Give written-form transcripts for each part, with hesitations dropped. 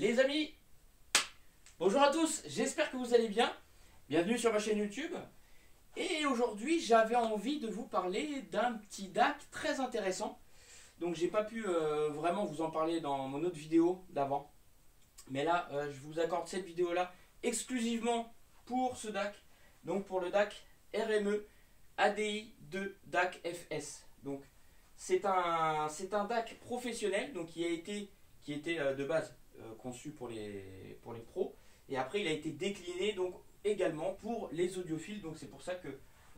Les amis, bonjour à tous, j'espère que vous allez bien. Bienvenue sur ma chaîne YouTube. Et aujourd'hui, j'avais envie de vous parler d'un petit DAC très intéressant. Donc j'ai pas pu vraiment vous en parler dans mon autre vidéo d'avant. Mais là, je vous accorde cette vidéo-là exclusivement pour ce DAC. Donc pour le DAC RME ADI 2 DAC FS. Donc c'est un DAC professionnel donc qui était de base conçu pour les pros. Et après il a été décliné donc également pour les audiophiles. Donc c'est pour ça que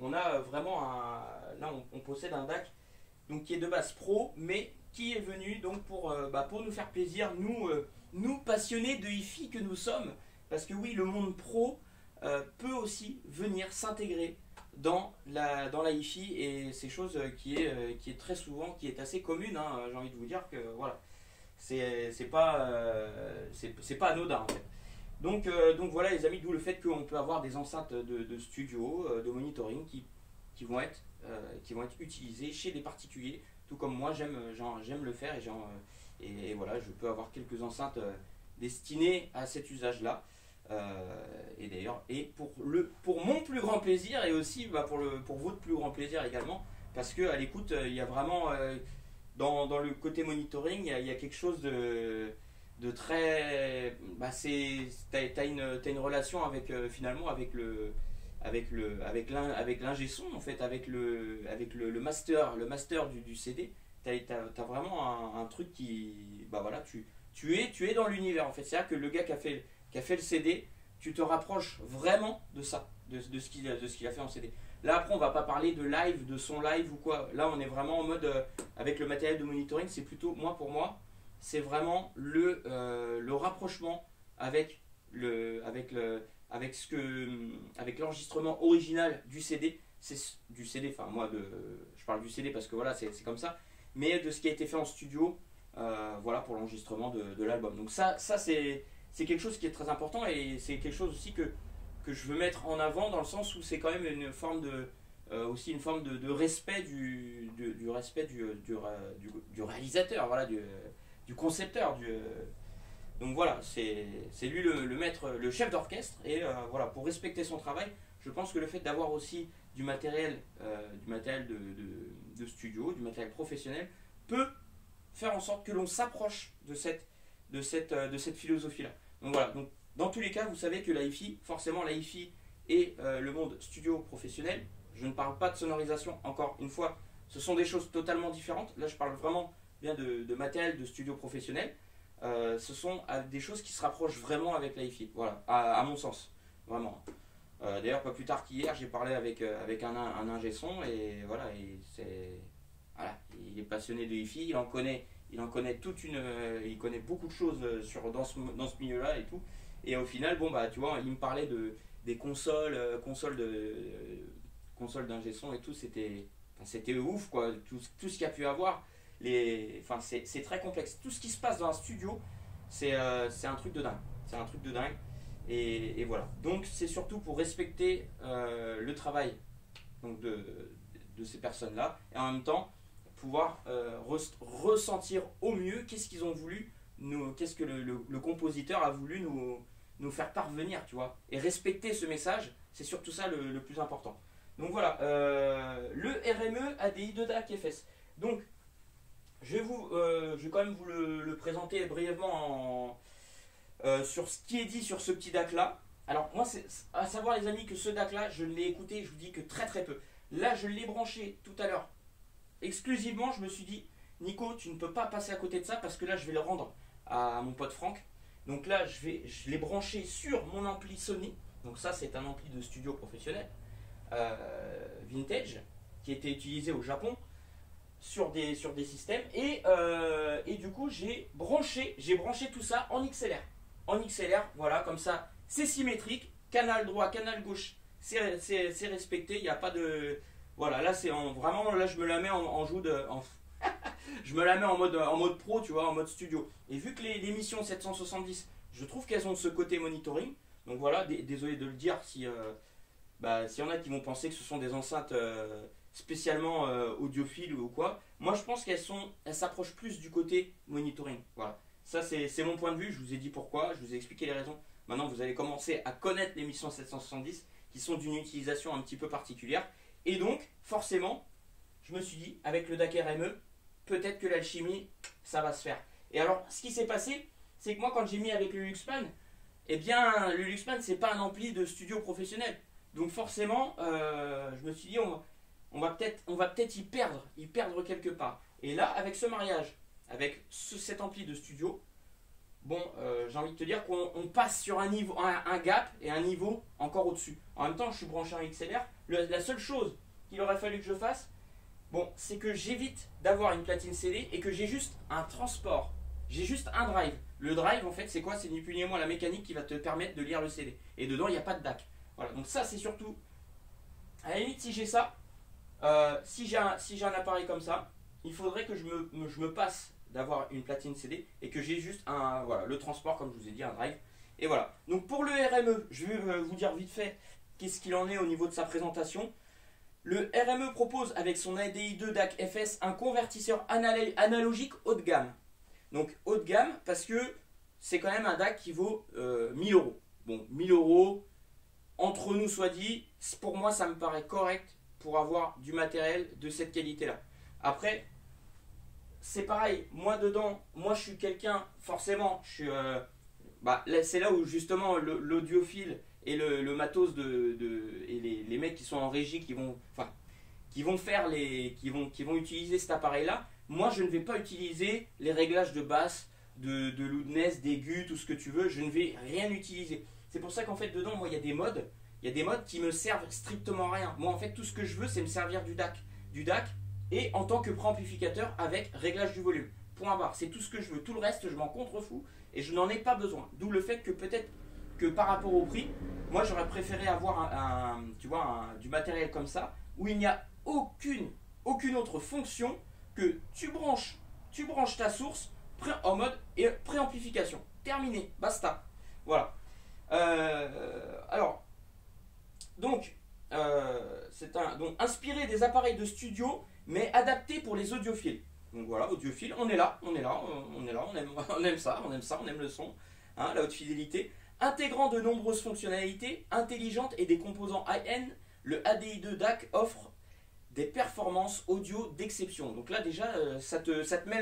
on a vraiment là on possède un DAC donc qui est de base pro, mais qui est venu donc pour nous faire plaisir, nous passionnés de hi-fi que nous sommes, parce que oui, le monde pro peut aussi venir s'intégrer dans la hi-fi, et c'est chose qui est très souvent, qui est assez commune, hein, j'ai envie de vous dire que voilà, c'est pas anodin en fait. Donc voilà les amis, d'où le fait qu'on peut avoir des enceintes de studio, de monitoring qui vont être utilisées chez des particuliers, tout comme moi j'aime le faire, et voilà, je peux avoir quelques enceintes destinées à cet usage-là. Et d'ailleurs, pour mon plus grand plaisir, et aussi pour votre plus grand plaisir également, parce que à l'écoute, il y a vraiment dans le côté monitoring, il y a quelque chose de très, t'as une relation avec finalement avec l'ingé son en fait, avec le master du CD. T'as vraiment un truc qui, voilà, tu es dans l'univers en fait. C'est à dire que le gars qui a fait le CD, tu te rapproches vraiment de ça, de ce qu'il a fait en CD. Là après on va pas parler de live, de son live ou quoi. Là on est vraiment en mode avec le matériel de monitoring, c'est plutôt, pour moi, c'est vraiment le rapprochement avec l'enregistrement original du CD. C'est du CD, enfin moi je parle du CD parce que voilà, c'est comme ça, mais de ce qui a été fait en studio, voilà, pour l'enregistrement de l'album. Donc ça c'est quelque chose qui est très important, et c'est quelque chose aussi que je veux mettre en avant, dans le sens où c'est quand même une forme de respect du respect du réalisateur, voilà, du concepteur, donc voilà, c'est lui le maître, le chef d'orchestre, et voilà, pour respecter son travail, je pense que le fait d'avoir aussi du matériel de studio, du matériel professionnel, peut faire en sorte que l'on s'approche de cette philosophie-là. Donc voilà, donc dans tous les cas, vous savez que la hi-fi, forcément la hi-fi et le monde studio professionnel, je ne parle pas de sonorisation, encore une fois, ce sont des choses totalement différentes. Là je parle vraiment bien de matériel de studio professionnel. Ce sont des choses qui se rapprochent vraiment avec la hi-fi, voilà, à mon sens, vraiment. D'ailleurs, pas plus tard qu'hier, j'ai parlé avec un ingé son, et voilà, voilà, il est passionné de hi-fi, il connaît beaucoup de choses dans ce milieu-là et tout. Et au final, tu vois, il me parlait des consoles d'ingé son et tout, c'était ouf quoi, tout ce qu'il y a pu avoir. C'est très complexe. Tout ce qui se passe dans un studio, c'est un truc de dingue. C'est un truc de dingue. Et voilà. Donc c'est surtout pour respecter le travail donc de ces personnes-là, et en même temps pouvoir ressentir au mieux qu'est-ce qu'ils ont voulu, qu'est-ce que le compositeur a voulu nous faire parvenir, tu vois. Et respecter ce message, c'est surtout ça le plus important. Donc voilà, le RME ADI 2 DAC FS. Donc je vais quand même vous le présenter brièvement sur ce qui est dit sur ce petit DAC là. Alors moi, c'est à savoir les amis que ce DAC là, je l'ai écouté, je vous dis que très très peu. Là je l'ai branché tout à l'heure exclusivement, je me suis dit, Nico, tu ne peux pas passer à côté de ça, parce que là je vais le rendre à mon pote Franck. Donc là je l'ai branché sur mon ampli Sony. Donc ça c'est un ampli de studio professionnel vintage qui était utilisé au Japon sur des systèmes, et du coup j'ai branché tout ça en XLR, voilà, comme ça c'est symétrique, canal droit, canal gauche, c'est respecté, il n'y a pas de, voilà, là c'est vraiment, là je me la mets je me la mets en mode pro, tu vois, en mode studio. Et vu que les missions 770, je trouve qu'elles ont ce côté monitoring, donc voilà, désolé de le dire si s'il y en a qui vont penser que ce sont des enceintes spécialement audiophiles ou quoi. Moi je pense qu'elles s'approchent plus du côté monitoring, voilà. Ça, c'est mon point de vue. Je vous ai dit pourquoi, je vous ai expliqué les raisons. Maintenant, vous allez commencer à connaître les 1770 qui sont d'une utilisation un petit peu particulière. Et donc, forcément, je me suis dit, avec le DAC RME, peut-être que l'alchimie, ça va se faire. Et alors, ce qui s'est passé, c'est que moi, quand j'ai mis avec le Luxpan, eh bien, le Luxpan, c'est pas un ampli de studio professionnel. Donc forcément, je me suis dit, on va peut-être y perdre quelque part. Et là, avec ce mariage, avec cet ampli de studio, bon, j'ai envie de te dire qu'on passe sur un niveau, un gap et un niveau encore au-dessus. En même temps, je suis branché en XLR. La seule chose qu'il aurait fallu que je fasse, bon, c'est que j'évite d'avoir une platine CD et que j'ai juste un transport. J'ai juste un drive. Le drive, en fait, c'est quoi? C'est ni plus ni moins la mécanique qui va te permettre de lire le CD. Et dedans, il n'y a pas de DAC. Voilà, donc ça, c'est surtout... À la limite, si j'ai ça, si j'ai un appareil comme ça, il faudrait que je me passe d'avoir une platine CD et que j'ai juste voilà, le transport, comme je vous ai dit, un drive. Et voilà. Donc pour le RME, je vais vous dire vite fait qu'est-ce qu'il en est au niveau de sa présentation. Le RME propose avec son ADI2 DAC FS un convertisseur analogique haut de gamme. Donc haut de gamme parce que c'est quand même un DAC qui vaut 1000 euros. Bon, 1000 euros, entre nous soit dit, pour moi ça me paraît correct pour avoir du matériel de cette qualité-là. Après, c'est pareil, moi dedans, moi je suis quelqu'un, forcément, c'est là où justement l'audiophile et le matos et les mecs qui sont en régie qui vont utiliser cet appareil là, moi je ne vais pas utiliser les réglages de basse, de loudness, d'aigu, tout ce que tu veux, je ne vais rien utiliser. C'est pour ça qu'en fait dedans, moi il y a des modes qui me servent strictement à rien. Moi en fait tout ce que je veux c'est me servir du DAC et en tant que préamplificateur avec réglage du volume. Point barre, c'est tout ce que je veux. Tout le reste je m'en contrefous et je n'en ai pas besoin. D'où le fait que peut-être que par rapport au prix, moi j'aurais préféré avoir du matériel comme ça où il n'y a aucune autre fonction que tu branches ta source en mode préamplification. Terminé, basta. Voilà. Alors, donc, donc, inspiré des appareils de studio, mais adapté pour les audiophiles. Donc voilà, audiophile, on est là, on aime ça, on aime le son, hein, la haute fidélité. Intégrant de nombreuses fonctionnalités intelligentes et des composants high-end, le ADI2 DAC offre des performances audio d'exception. Donc là déjà, ça te met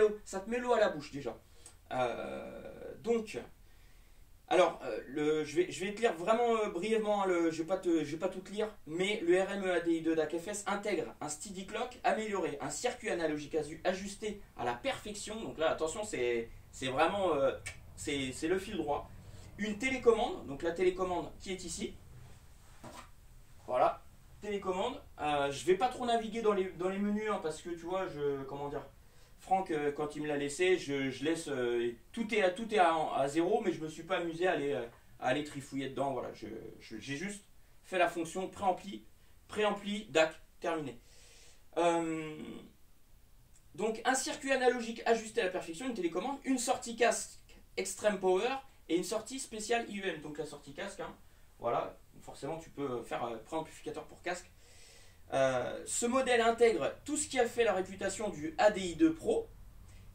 l'eau à la bouche déjà. Alors, je vais te lire vraiment brièvement, je vais pas tout te lire, mais le RME ADI2 DAC FS intègre un steady clock amélioré, un circuit analogique ajusté à la perfection. Donc là, attention, c'est vraiment c'est le fil droit. Une télécommande, donc la télécommande qui est ici. Voilà, télécommande. Je vais pas trop naviguer dans les menus hein, parce que tu vois, comment dire, Franck, quand il me l'a laissé, je laisse tout est à zéro, mais je me suis pas amusé à aller trifouiller dedans. Voilà, j'ai juste fait la fonction préampli DAC terminé. Donc un circuit analogique ajusté à la perfection, une télécommande, une sortie casque Extreme Power et une sortie spéciale IEM. Donc la sortie casque, hein, voilà, forcément tu peux faire préamplificateur pour casque. Ce modèle intègre tout ce qui a fait la réputation du ADI2 Pro,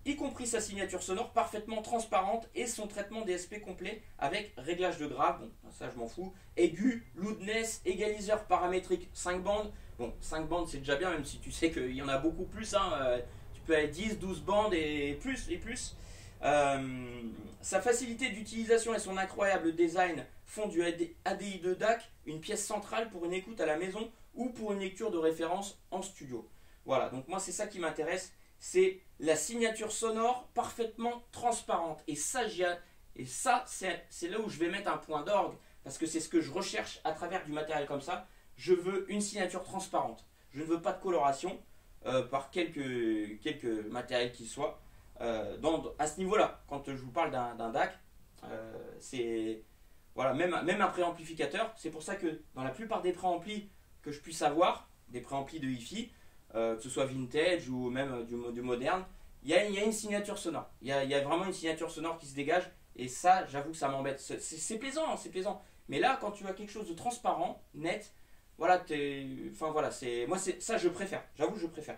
y compris sa signature sonore parfaitement transparente et son traitement DSP complet avec réglage de grave, bon ça je m'en fous, aigu, loudness, égaliseur paramétrique 5 bandes. Bon 5 bandes c'est déjà bien même si tu sais qu'il y en a beaucoup plus, hein, tu peux aller 10, 12 bandes et plus. Sa facilité d'utilisation et son incroyable design font du ADI2 DAC une pièce centrale pour une écoute à la maison ou pour une lecture de référence en studio. Voilà, donc moi c'est ça qui m'intéresse, c'est la signature sonore parfaitement transparente. Et ça, c'est là où je vais mettre un point d'orgue, parce que c'est ce que je recherche à travers du matériel comme ça. Je veux une signature transparente. Je ne veux pas de coloration par quelques matériels qui soient. À ce niveau-là, quand je vous parle d'un DAC, c'est... Voilà, même un préamplificateur, c'est pour ça que dans la plupart des préamplis que je puisse avoir, des préamplis de hi-fi, que ce soit vintage ou même du moderne, il y a une signature sonore. Il y a vraiment une signature sonore qui se dégage, et ça, j'avoue que ça m'embête. C'est plaisant, hein, c'est plaisant. Mais là, quand tu as quelque chose de transparent, net, voilà, moi, ça, je préfère. J'avoue, je préfère.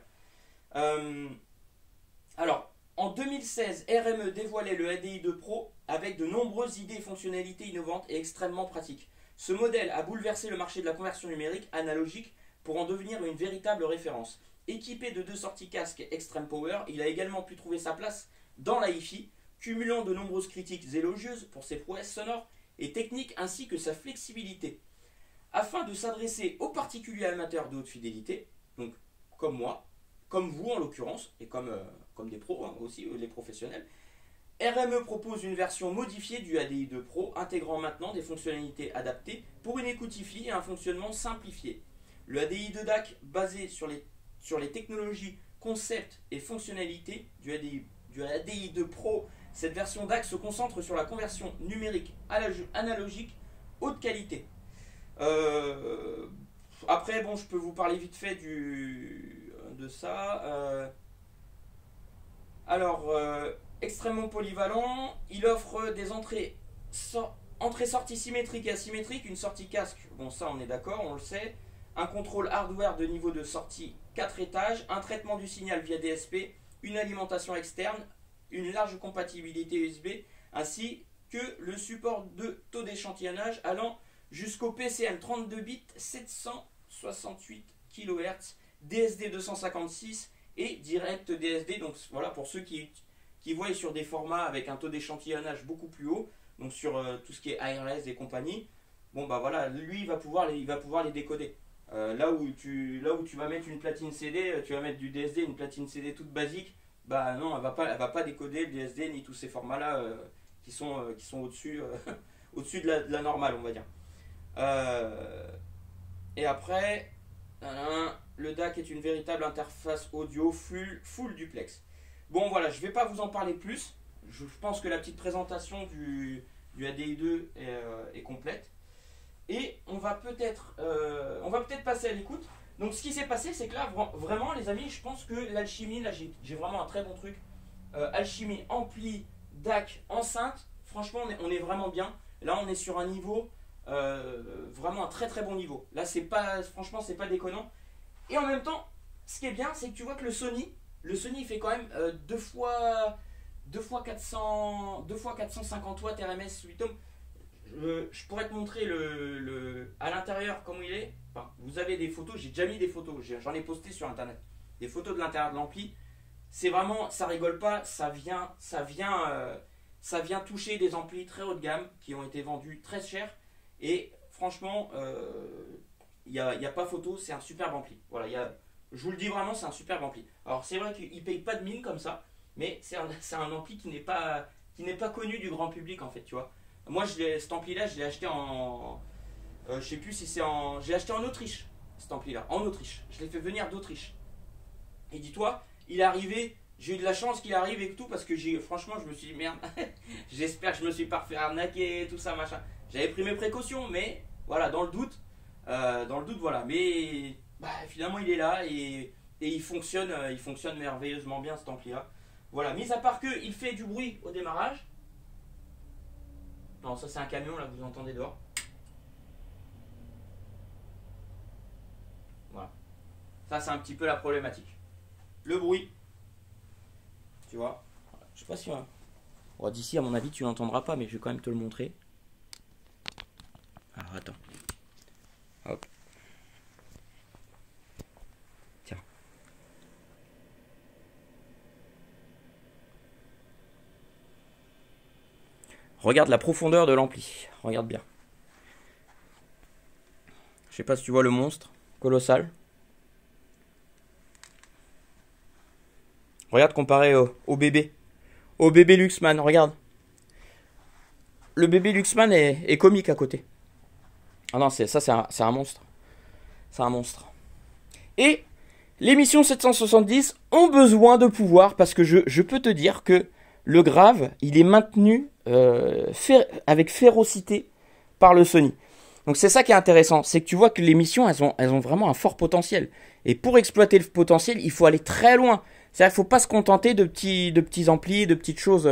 Alors, En 2016, RME dévoilait le ADI2 Pro avec de nombreuses idées et fonctionnalités innovantes et extrêmement pratiques. Ce modèle a bouleversé le marché de la conversion numérique analogique pour en devenir une véritable référence. Équipé de 2 sorties casque Extreme Power, il a également pu trouver sa place dans la hi-fi, cumulant de nombreuses critiques élogieuses pour ses prouesses sonores et techniques ainsi que sa flexibilité. Afin de s'adresser aux particuliers amateurs de haute fidélité, donc comme moi, comme vous en l'occurrence, et comme des pros hein, aussi, les professionnels, RME propose une version modifiée du ADI2 Pro, intégrant maintenant des fonctionnalités adaptées pour une écoute hi-fi et un fonctionnement simplifié. Le ADI2 DAC, basé sur les technologies, concepts et fonctionnalités du ADI2 Pro, cette version DAC se concentre sur la conversion numérique analogique haute qualité. Après, bon, je peux vous parler vite fait de ça. Extrêmement polyvalent, il offre des entrées-sorties symétriques et asymétriques, une sortie casque, bon ça on est d'accord, on le sait, un contrôle hardware de niveau de sortie 4 étages, un traitement du signal via DSP, une alimentation externe, une large compatibilité USB, ainsi que le support de taux d'échantillonnage allant jusqu'au PCM 32 bits 768 kHz, DSD 256 et Direct DSD, donc voilà pour ceux qui voient sur des formats avec un taux d'échantillonnage beaucoup plus haut, donc sur tout ce qui est ARS et compagnie, bon bah voilà, lui il va pouvoir les décoder. Là où tu vas mettre une platine CD, tu vas mettre du DSD, une platine CD toute basique, bah non, elle va pas décoder le DSD ni tous ces formats là qui sont au-dessus au-dessus de la normale, on va dire. Et après, le DAC est une véritable interface audio full duplex. Bon voilà, je ne vais pas vous en parler plus. Je pense que la petite présentation du ADI2 est complète. Et on va peut-être passer à l'écoute. Donc ce qui s'est passé, c'est que là, vraiment les amis, je pense que l'Alchimie, là j'ai vraiment un très bon truc. Alchimie, ampli, DAC, enceinte, franchement on est vraiment bien. Là on est sur un niveau, vraiment un très très bon niveau. Là franchement c'est pas déconnant. Et en même temps, ce qui est bien, c'est que tu vois que le Sony il fait quand même 2 fois 450 watts RMS 8 ohms. Je pourrais te montrer à l'intérieur comment il est. Enfin, vous avez des photos, j'ai déjà mis des photos, j'en ai posté sur internet. Des photos de l'intérieur de l'ampli. C'est vraiment, ça rigole pas, ça vient toucher des amplis très haut de gamme qui ont été vendus très cher. Et franchement, il n'y a pas photo, c'est un superbe ampli. Voilà, je vous le dis vraiment, c'est un superbe ampli. Alors c'est vrai qu'il ne paye pas de mine comme ça, mais c'est un ampli qui n'est pas connu du grand public en fait, tu vois. Moi, cet ampli-là, je l'ai acheté en... je sais plus si c'est en... Je l'ai acheté en Autriche, cet ampli-là, en Autriche. Je l'ai fait venir d'Autriche. Et dis-toi, il est arrivé, j'ai eu de la chance qu'il arrive et tout, parce que franchement, je me suis dit, merde, j'espère que je me suis pas fait arnaquer, tout ça, machin. J'avais pris mes précautions, mais voilà, dans le doute, voilà. Mais bah, finalement, il est là et il fonctionne merveilleusement bien, cet ampli-là. Voilà, mis à part qu'il fait du bruit au démarrage. Non, ça c'est un camion là que vous entendez dehors. Voilà. Ça c'est un petit peu la problématique. Le bruit. Tu vois. Je sais pas si... Bon, d'ici à mon avis tu n'entendras pas, mais je vais quand même te le montrer. Alors attends. Hop. Tiens. Regarde la profondeur de l'ampli. Regarde bien. Je sais pas si tu vois le monstre. Colossal. Regarde comparé au bébé. Au bébé Luxman, regarde. Le bébé Luxman est comique à côté. Ah non, c'est un monstre. C'est un monstre. Et l'émission 770 ont besoin de pouvoir parce que je peux te dire que le grave, il est maintenu avec férocité par le Sony. Donc c'est ça qui est intéressant, c'est que tu vois que les missions, elles ont vraiment un fort potentiel. Et pour exploiter le potentiel, il faut aller très loin. C'est-à-dire qu'il ne faut pas se contenter de petits amplis, de petites choses.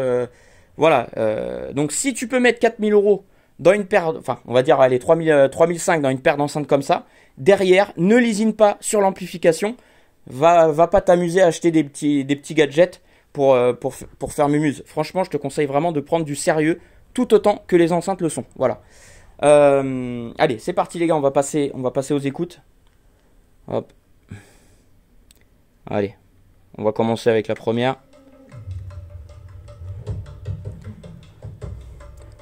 Voilà. Donc si tu peux mettre 4000 € dans une paire, enfin on va dire allez, 3005 dans une paire d'enceintes comme ça, derrière, ne lésine pas sur l'amplification. Va pas t'amuser à acheter des petits gadgets pour faire Mumuse. Franchement, je te conseille vraiment de prendre du sérieux tout autant que les enceintes le sont. Voilà. Allez, c'est parti les gars, on va passer aux écoutes. Hop. Allez, on va commencer avec la première.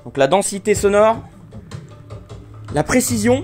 Donc la densité sonore, la précision.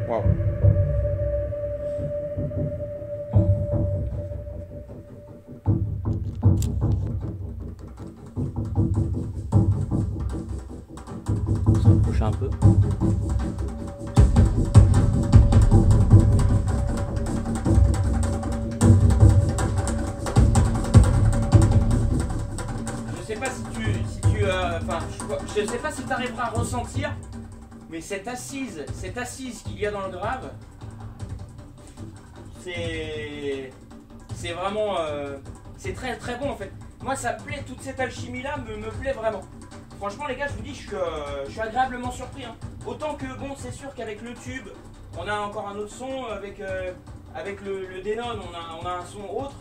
Wow. On va s'approcher un peu. Je sais pas si je sais pas si tu arriveras à ressentir, mais cette assise qu'il y a dans le grave, c'est vraiment, c'est très très bon en fait. Moi ça me plaît, toute cette alchimie là me plaît vraiment. Franchement les gars, je vous dis, je suis agréablement surpris. Hein. Autant que bon, c'est sûr qu'avec le tube, on a encore un autre son, avec le Denon, on a un son autre.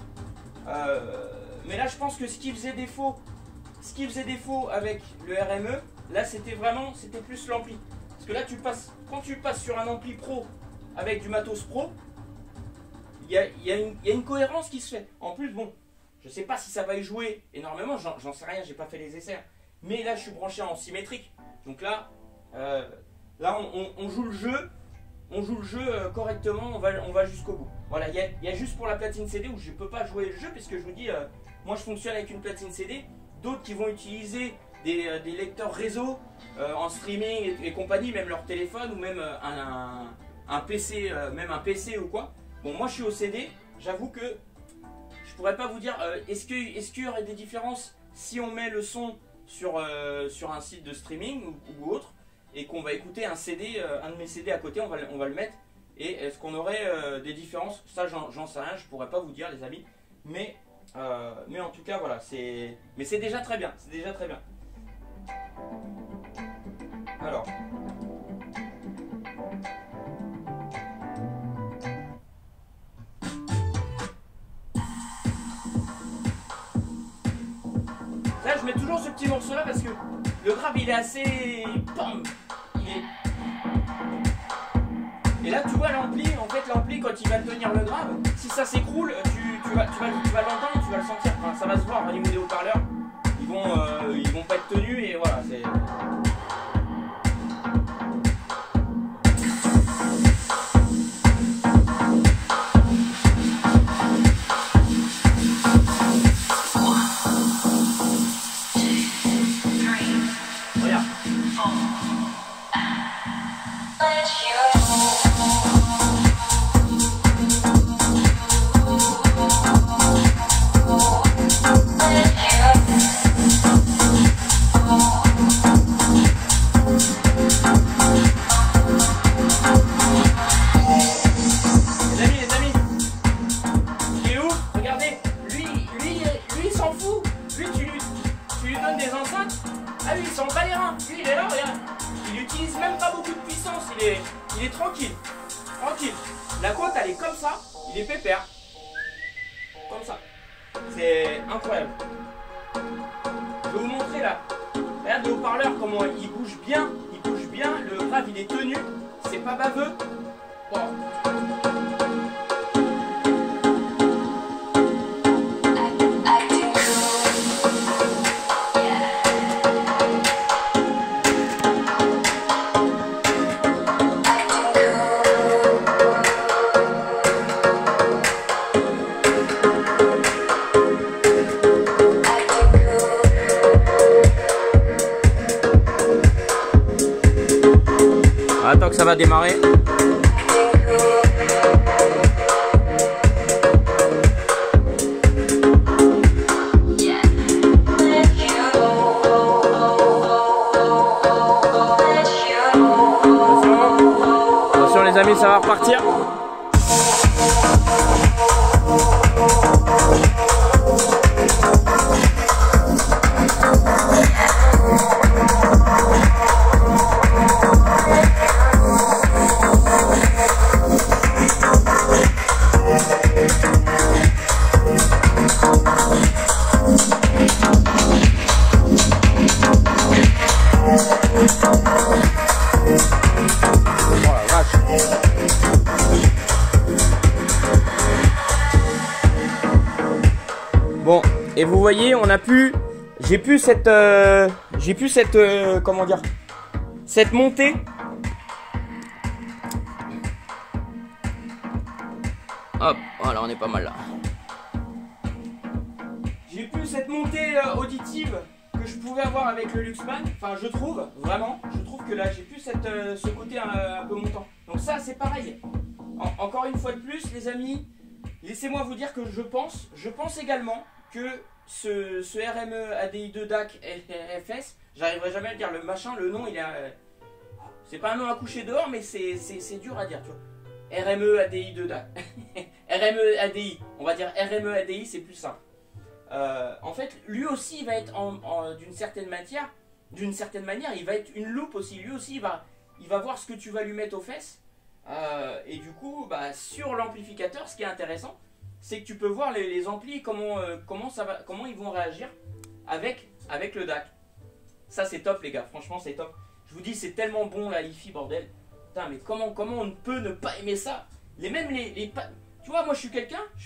Mais là je pense que ce qui faisait défaut avec le RME, là c'était plus l'ampli. Parce que là quand tu passes sur un ampli pro avec du matos pro, il y a une cohérence qui se fait. En plus bon, je sais pas si ça va y jouer énormément, j'en sais rien, j'ai pas fait les essais. Mais là je suis branché en symétrique. Donc là, on joue le jeu, correctement, on va jusqu'au bout. Voilà, il y a juste pour la platine CD où je peux pas jouer le jeu, puisque je vous dis, moi je fonctionne avec une platine CD, d'autres qui vont utiliser des lecteurs réseau en streaming et compagnie, même leur téléphone ou même un PC, même un PC ou quoi. Bon, moi je suis au CD, j'avoue que je pourrais pas vous dire est-ce qu'il y aurait des différences si on met le son sur un site de streaming ou autre, et qu'on va écouter un CD, un de mes CD à côté, on va le mettre, et est-ce qu'on aurait des différences? Ça j'en sais rien, je pourrais pas vous dire les amis, mais en tout cas voilà, c'est déjà très bien, c'est déjà très bien. Alors là je mets toujours ce petit morceau là parce que le grave il est assez pam, et là tu vois l'ampli, en fait l'ampli quand il va tenir le grave, si ça s'écroule, tu vas l'entendre, tu vas le sentir, enfin, ça va se voir au niveau des haut-parleurs, ils vont pas être tenus, et voilà, c'est... est tranquille. Tranquille. La côte, elle est comme ça. Il est pépère. Comme ça. C'est incroyable. Je vais vous montrer là. Regarde le haut-parleur, comment il bouge bien. Il bouge bien. Le grave, il est tenu. C'est pas baveux. Bon. Attends que ça va démarrer. Attention les amis, ça va repartir. Bon, et vous voyez, on a pu, j'ai pu cette, comment dire, cette montée. Hop, voilà, on est pas mal là. J'ai pu cette montée auditive que je pouvais avoir avec le Luxman. Enfin, je trouve, vraiment, je trouve que là, j'ai pu ce côté un peu montant. Donc ça, c'est pareil. Encore une fois de plus, les amis, laissez-moi vous dire que je pense également que ce RME ADI2 DAC FS, j'arriverai jamais à le dire, le machin, le nom, il est, c'est pas un nom à coucher dehors, mais c'est dur à dire, tu vois. RME ADI2 DAC, RME ADI, on va dire RME ADI, c'est plus simple. En fait, lui aussi, il va être d'une certaine manière, il va être une loupe aussi. Lui aussi, il va voir ce que tu vas lui mettre aux fesses. Et du coup, bah, sur l'amplificateur, ce qui est intéressant, c'est que tu peux voir les amplis, comment ils vont réagir avec le DAC. Ça, c'est top, les gars. Franchement, c'est top. Je vous dis, c'est tellement bon, la hi-fi, bordel. Putain, mais comment on ne peut ne pas aimer ça? Tu vois, moi, je suis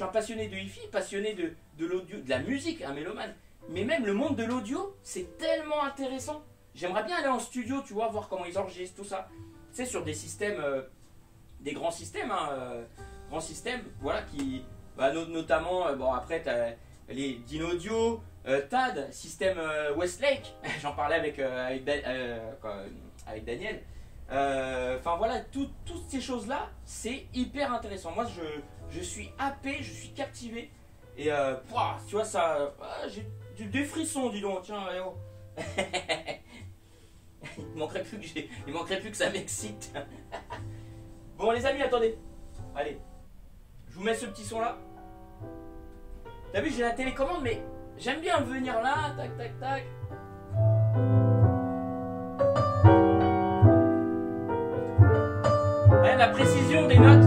un passionné de hi-fi, passionné de l'audio, de la musique, un mélomane. Mais même le monde de l'audio, c'est tellement intéressant. J'aimerais bien aller en studio, tu vois, voir comment ils enregistrent tout ça. Tu sais, sur des systèmes, des grands systèmes, voilà, qui, bah, notamment, bon, après, tu as les Dynaudio, TAD, système Westlake, j'en parlais avec Daniel. Enfin, voilà, toutes ces choses-là, c'est hyper intéressant. Moi, je suis happé, je suis captivé. Et, tu vois, ça, j'ai des frissons, dis donc, tiens, oh. Il manquerait plus que ça m'excite. Bon les amis, attendez. Allez, je vous mets ce petit son là. T'as vu, j'ai la télécommande, mais j'aime bien venir là, tac tac tac. Ouais, la précision des notes.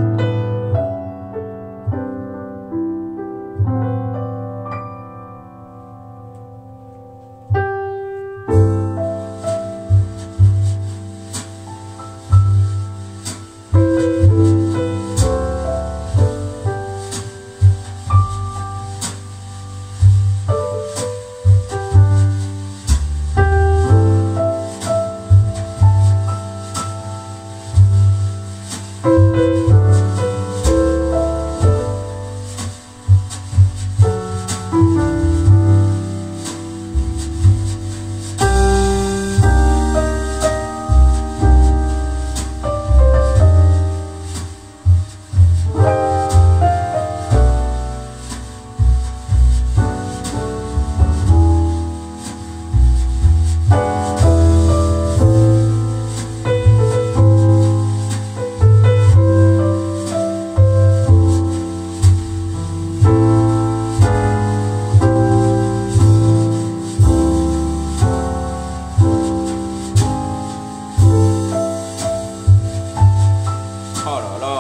Oh là là.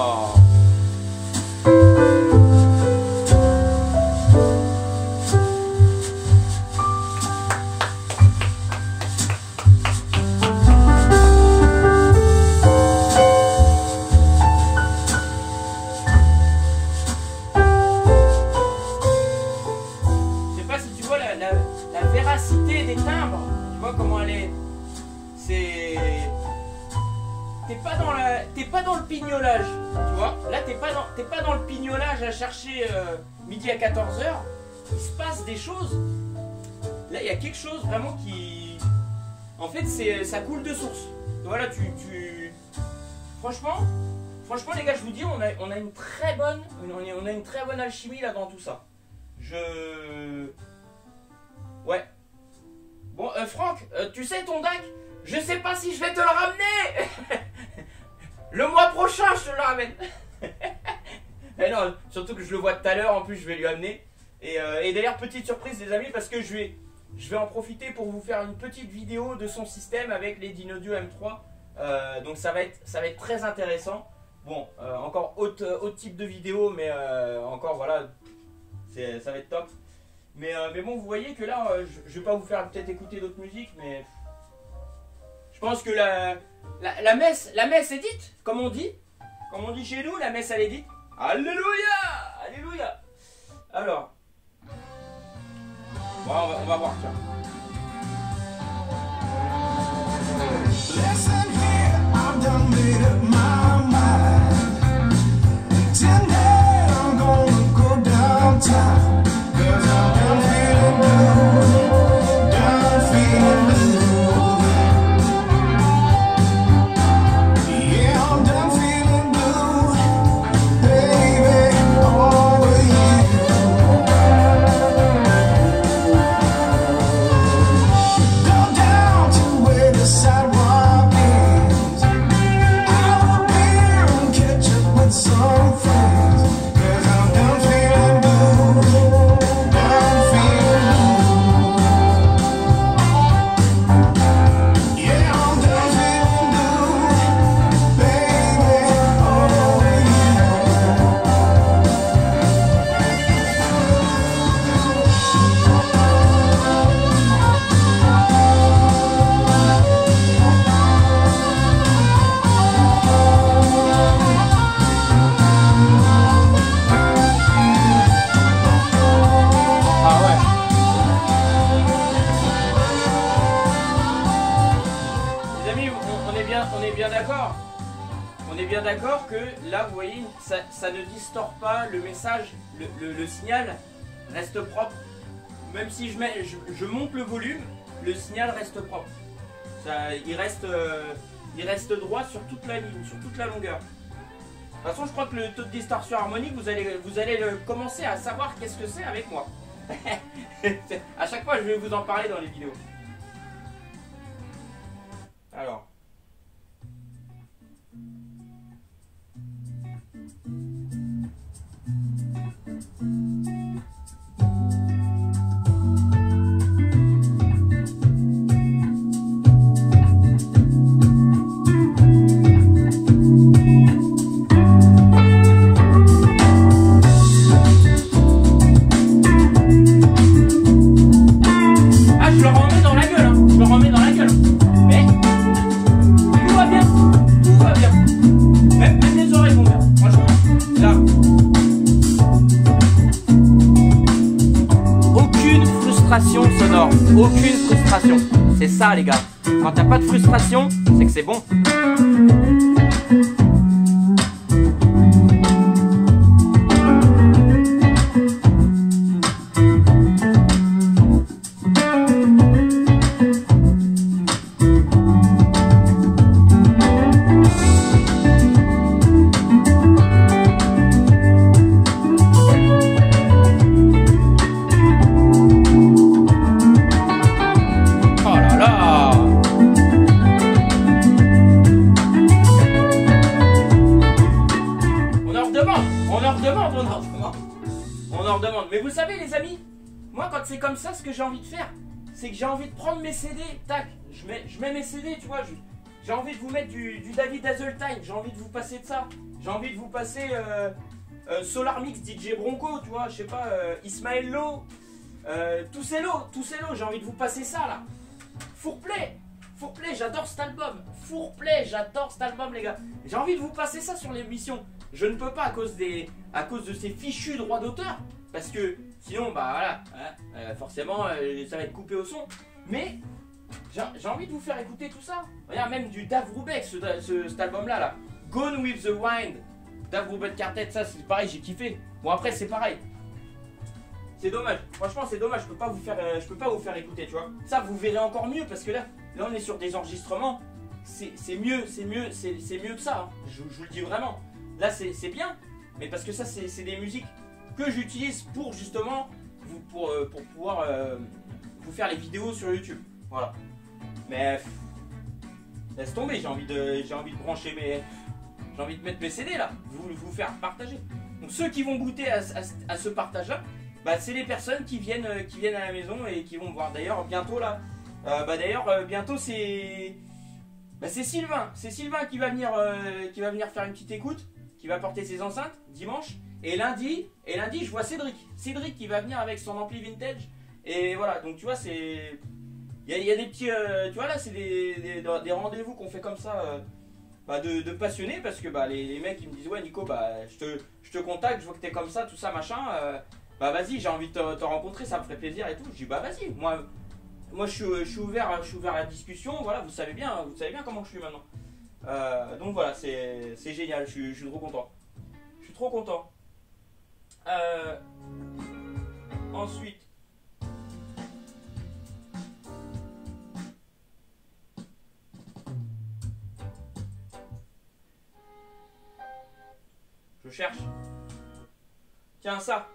Je sais pas si tu vois la véracité des timbres. Tu vois comment elle est. C'est... T'es pas dans le pignolage, tu vois. Là, t'es pas dans le pignolage à chercher midi à 14 h. Il se passe des choses. Là, il y a quelque chose vraiment qui... En fait, ça coule de source. Voilà, Franchement, les gars, je vous dis, on a une très bonne alchimie là dans tout ça. Ouais. Bon, Franck, tu sais ton DAC, je sais pas si je vais te le ramener. Le mois prochain, je te le ramène. Mais non, surtout que je le vois tout à l'heure, en plus je vais lui amener. Et d'ailleurs, petite surprise les amis, parce que je vais en profiter pour vous faire une petite vidéo de son système avec les Dynaudio M3. Donc ça va être très intéressant. Bon, encore autre type de vidéo, mais encore voilà, ça va être top. Mais bon, vous voyez que là, je vais pas vous faire peut-être écouter d'autres musiques, mais je pense que la messe est dite, comme on dit chez nous, la messe elle est dite. Alléluia, alléluia. Alors, bon, on va voir ça. Listen here, I've done made up my mind. Tonight I'm gonna go downtown, 'cause I'm done feeling blue, done feeling blue. Yeah, I'm done feeling blue, baby, over you. Go down to where the sidewalk ends. Have a beer and catch up with some friends, 'cause I'm done feeling blue, done feeling blue. Yeah, I'm done feeling blue, baby, over you. Ah ouais. Les amis, on est bien d'accord. On est bien d'accord que là, vous voyez, ça ne distord pas le message, le signal reste propre. Même si je monte le volume, le signal reste propre. Il reste droit sur toute la ligne, sur toute la longueur. De toute façon, je crois que le taux de distorsion harmonique, vous allez commencer à savoir qu'est-ce que c'est avec moi. À chaque fois, je vais vous en parler dans les vidéos. Alors. Ah, je le remets dans la gueule, hein. Je le remets dans la gueule. Mais tout va bien, tout va bien. Même les oreilles vont bien, franchement. Là. Aucune frustration sonore, aucune frustration. C'est ça les gars. Quand t'as pas de frustration, c'est que c'est bon. Oh là là. On en redemande. Mais vous savez les amis, moi quand c'est comme ça, ce que j'ai envie de faire, c'est que j'ai envie de prendre mes CD, tac, je mets mes CD, tu vois, J'ai envie de vous mettre du David Hazeltine, j'ai envie de vous passer de ça. J'ai envie de vous passer Solar Mix, DJ Bronco, tu vois, je sais pas, Ismaël Lo, Toussello, j'ai envie de vous passer ça là. Fourplay, j'adore cet album. Fourplay, j'adore cet album les gars. J'ai envie de vous passer ça sur l'émission. Je ne peux pas à cause de ces fichus droits d'auteur. Parce que sinon, bah voilà, hein, forcément, ça va être coupé au son. Mais j'ai envie de vous faire écouter tout ça. Regarde, même du Dave Brubeck, cet album-là. Là. Gone with the Wind. Dave Brubeck Quartet, ça c'est pareil, j'ai kiffé. Bon, après, c'est pareil. C'est dommage. Franchement, c'est dommage. Je peux pas vous faire écouter, tu vois. Ça, vous verrez encore mieux parce que là on est sur des enregistrements. C'est mieux que ça. Hein. Je vous le dis vraiment. Là, c'est bien. Mais parce que ça, c'est des musiques que j'utilise pour justement pour pouvoir vous faire les vidéos sur YouTube. Voilà. Mais laisse tomber, j'ai envie de brancher j'ai envie de mettre mes CD là, vous faire partager. Donc ceux qui vont goûter à ce partage là, bah, c'est les personnes qui viennent à la maison et qui vont me voir. D'ailleurs bientôt là, bientôt c'est Sylvain, qui va venir faire une petite écoute, qui va porter ses enceintes dimanche. Et lundi, je vois Cédric qui va venir avec son ampli vintage. Et voilà, donc tu vois, il y a des petits, tu vois là, c'est des rendez-vous qu'on fait comme ça, de passionnés, parce que bah, les mecs ils me disent ouais Nico, bah je te contacte, je vois que t'es comme ça, tout ça machin, bah vas-y, j'ai envie de te rencontrer, ça me ferait plaisir et tout. Je dis bah vas-y, moi je suis ouvert à la discussion, voilà, vous savez bien comment je suis maintenant. Donc voilà, c'est génial, je suis trop content. Je suis trop content. Ensuite, je cherche. Tiens ça.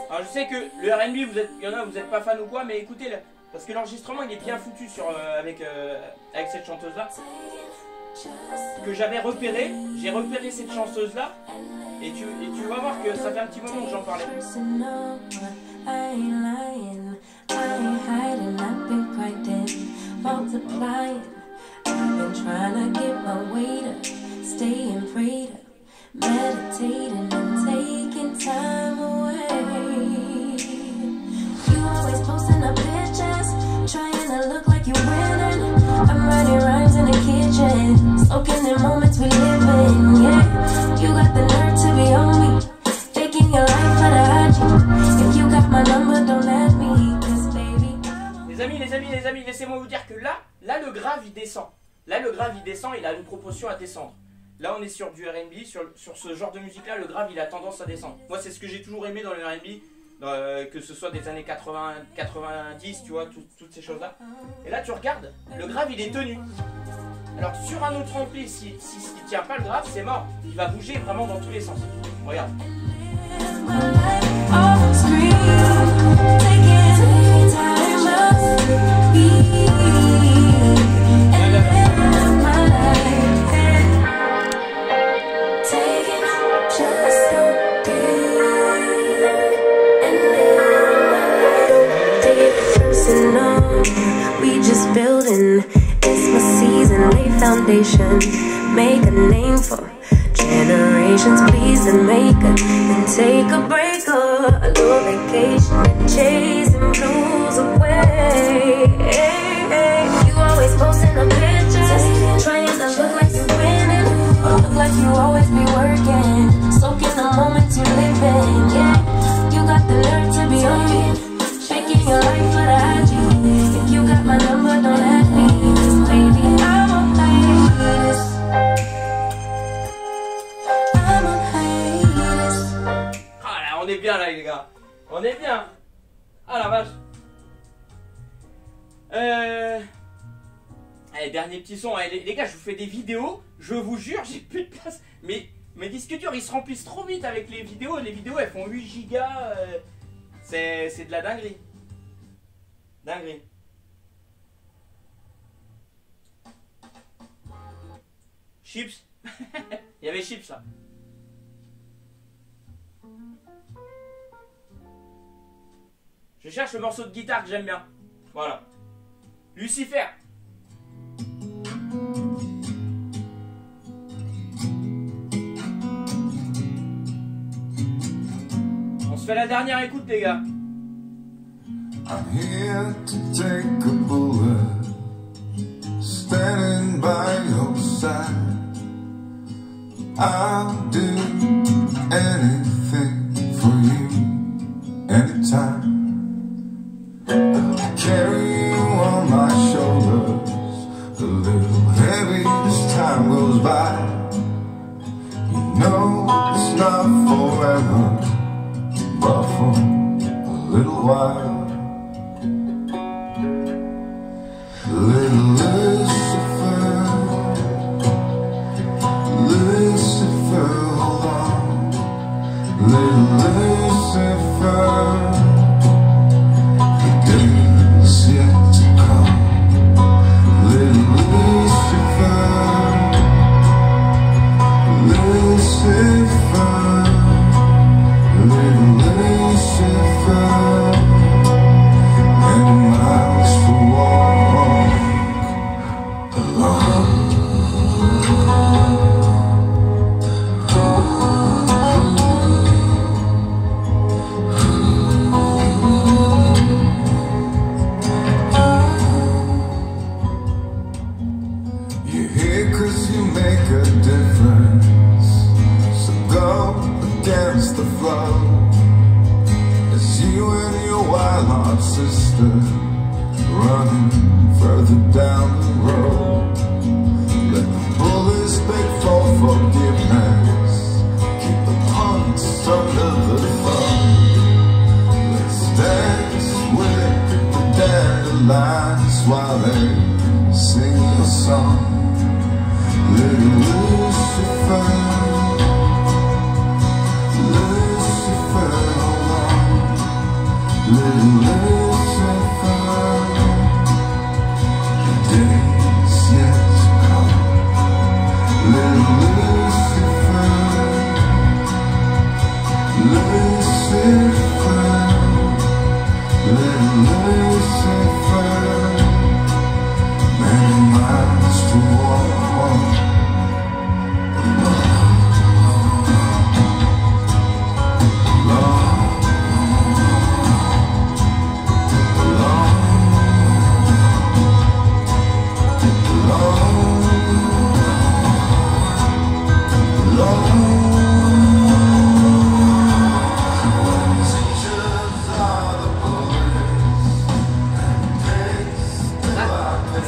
Alors je sais que le R&B, il y en a, vous n'êtes pas fan ou quoi, mais écoutez, parce que l'enregistrement il est bien foutu avec cette chanteuse là. Que j'avais repéré, j'ai repéré cette chanteuse là. Et tu vas voir que ça fait un petit moment que j'en parlais. Soaking in moments we live in, yeah. You got the nerve to be on me, taking your life for the IG. If you got my number, don't let me, 'cause baby. Les amis, laissez-moi vous dire que là le grave il descend. Là le grave il descend, il a une proportion à descendre. Là on est sur du R&B, sur ce genre de musique là, le grave il a tendance à descendre. Moi c'est ce que j'ai toujours aimé dans le R&B, que ce soit des années 80, 90, tu vois, toutes ces choses là. Et là tu regardes, le grave il est tenu. Alors sur un autre ampli, s'il ne tient pas le grave, c'est mort. Il va bouger vraiment dans tous les sens. Regarde. We just building. It's my season, lay foundation. Make a name for generations, please, and make and take a break or a little vacation and chasing blues away. You always posting the pictures, trying to look like you're winning, or look like you always be working, soaking the moment you live in. Yeah, you got the nerve to be on me, shaking your life for the IG. If you got my number, don't let me, 'cause baby I'm on hiatus. I'm on hiatus. Ah là, on est bien là les gars. On est bien. Ah la vache. Allez, dernier petit son. Allez, les gars, je vous fais des vidéos. Je vous jure, j'ai plus de place. Mais mes disques durs, ils se remplissent trop vite avec les vidéos. Les vidéos, elles font 8 gigas. C'est de la dinguerie. Dinguerie. Chips. Il y avait chips là. Je cherche le morceau de guitare que j'aime bien. Voilà. Lucifer. fais la dernière écoute, les gars. I'm here to take a bullet, standing by your side. I'll do anything for you, anytime. Carry you on my shoulders, a little heavy as time goes by. You know it's not forever, but for a little while. Little Lucifer, Lucifer, hold on. Little Lucifer, the day's yet to come. Little Lucifer, Lucifer, little Lucifer, many miles to walk alone. You're here 'cause you make a difference, so go against the flow. It's you and your wild-heart sister running further down the road. Let the bullets beg for forgiveness, keep the punks under the thumb. Let's dance with the dandelions while they sing a song. Little Lucifer, Lucifer, hold on. Little Lucifer, the day's yet to come. Little Lucifer, Lucifer, little Lucifer, many miles to walk.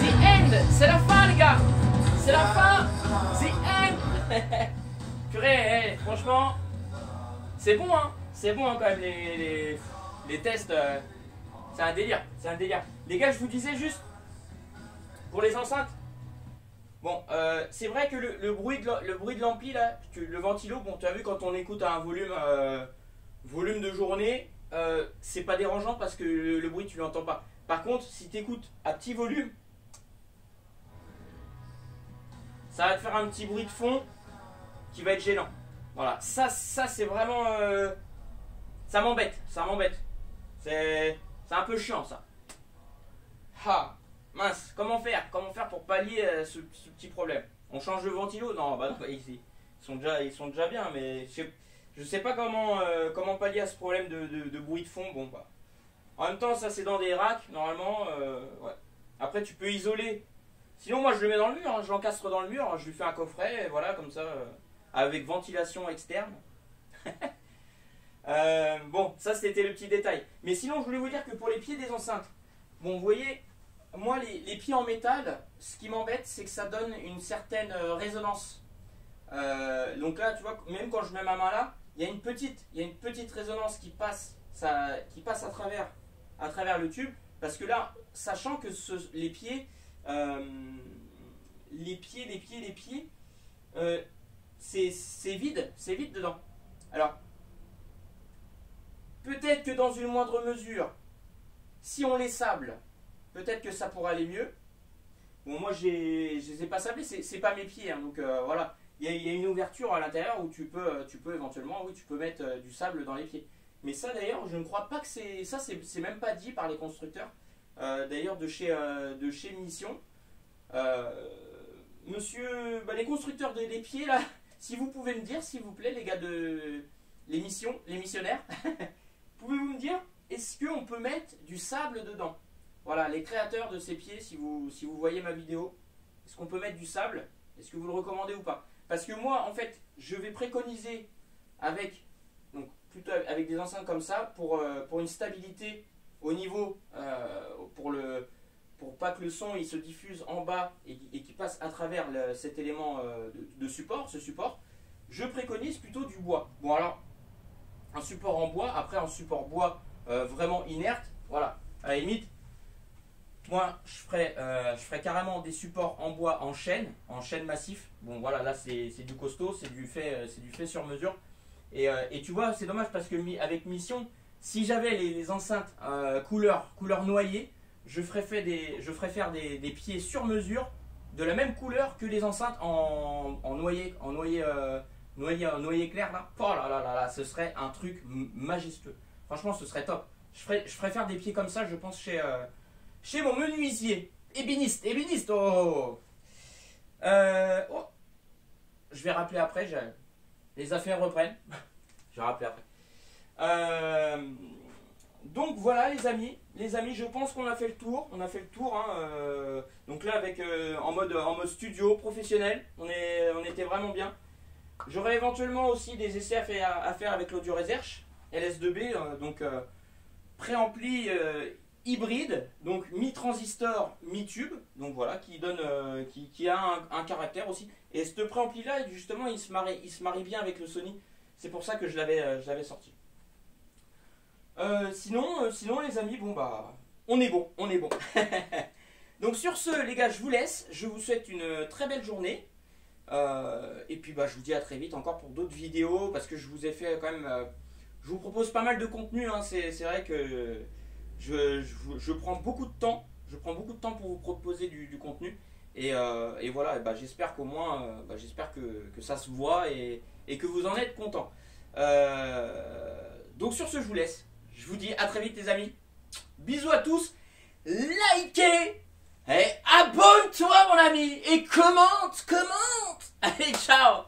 The end. C'est la fin, les gars. C'est la fin. The end. Purée, franchement, c'est bon, hein. C'est bon, hein, quand même, les tests. C'est un délire. C'est un délire. Les gars, je vous disais juste, pour les enceintes, bon, c'est vrai que le bruit de l'ampli, là, le ventilo, bon, tu as vu, quand on écoute à un volume de journée, c'est pas dérangeant parce que le bruit, tu l'entends pas. Par contre, si tu écoutes à petit volume, ça va te faire un petit bruit de fond qui va être gênant. Voilà, ça c'est vraiment... ça m'embête. C'est un peu chiant, ça. Ah, mince, comment faire pour pallier ce petit problème? On change le ventilo? Non, bah non, ils sont déjà bien, mais je sais pas comment pallier à ce problème de bruit de fond. Bon, bah. En même temps, ça c'est dans des racks, normalement. Ouais. Après, tu peux isoler. Sinon, moi je le mets dans le mur, hein, je l'encastre dans le mur, je lui fais un coffret, voilà, comme ça, avec ventilation externe. Bon, ça c'était le petit détail. Mais sinon, je voulais vous dire que pour les pieds des enceintes, bon, vous voyez, moi les pieds en métal, ce qui m'embête, c'est que ça donne une certaine résonance. Donc là, tu vois, même quand je mets ma main là, il y a une petite résonance qui passe à travers le tube, parce que là, sachant que les pieds, c'est vide dedans. Alors, peut-être que dans une moindre mesure, si on les sable, peut-être que ça pourra aller mieux. Bon, moi je les ai pas sablés, c'est pas mes pieds, hein, donc voilà. Il y a une ouverture à l'intérieur où tu peux éventuellement, oui, tu peux mettre du sable dans les pieds. Mais ça d'ailleurs, je ne crois pas que c'est même pas dit par les constructeurs. D'ailleurs de chez Mission. Monsieur, les constructeurs des pieds là, si vous pouvez me dire, s'il vous plaît, les gars les missionnaires, pouvez-vous me dire, est-ce qu'on peut mettre du sable dedans? Voilà, les créateurs de ces pieds, si vous voyez ma vidéo, est-ce qu'on peut mettre du sable? Est-ce que vous le recommandez ou pas? Parce que moi, en fait, je vais préconiser avec, donc plutôt avec des enceintes comme ça, pour une stabilité au niveau, pour pas que le son il se diffuse en bas et qu'il passe à travers cet élément de support, ce support, je préconise plutôt du bois. Bon alors, un support en bois, après un support bois vraiment inerte, voilà, à la limite, moi je ferais carrément des supports en bois en chêne massif. Bon voilà, là c'est du costaud, c'est du fait sur mesure. Et tu vois, c'est dommage parce que avec Mission, si j'avais les enceintes couleur noyer, je ferais faire des pieds sur mesure de la même couleur que les enceintes en noyer clair là. Oh là là là là, ce serait un truc majestueux. Franchement, ce serait top. Je ferais faire des pieds comme ça, je pense, chez mon menuisier. Ébéniste, oh. Oh. Je vais rappeler après, les affaires reprennent. Je vais rappeler après. Donc voilà les amis, je pense qu'on a fait le tour. Hein, donc là avec en mode studio professionnel, on était vraiment bien. J'aurais éventuellement aussi des essais à faire avec l'Audio Research LS2B, donc préampli hybride, donc mi-transistor, mi-tube, donc voilà, qui a un caractère aussi. Et ce préampli là, justement, il se marie bien avec le Sony. C'est pour ça que je l'avais sorti. Sinon les amis, bon bah, on est bon. Donc sur ce, les gars, je vous laisse. Je vous souhaite une très belle journée. Et puis bah, je vous dis à très vite encore pour d'autres vidéos, parce que je vous ai fait quand même, je vous propose pas mal de contenu. Hein. C'est vrai que je prends beaucoup de temps. Pour vous proposer du contenu. Et voilà, et bah, j'espère qu'au moins, j'espère que ça se voit et que vous en êtes contents. Donc sur ce, je vous laisse. Je vous dis à très vite les amis. Bisous à tous. Likez et abonne-toi mon ami. Et commente. Allez, ciao.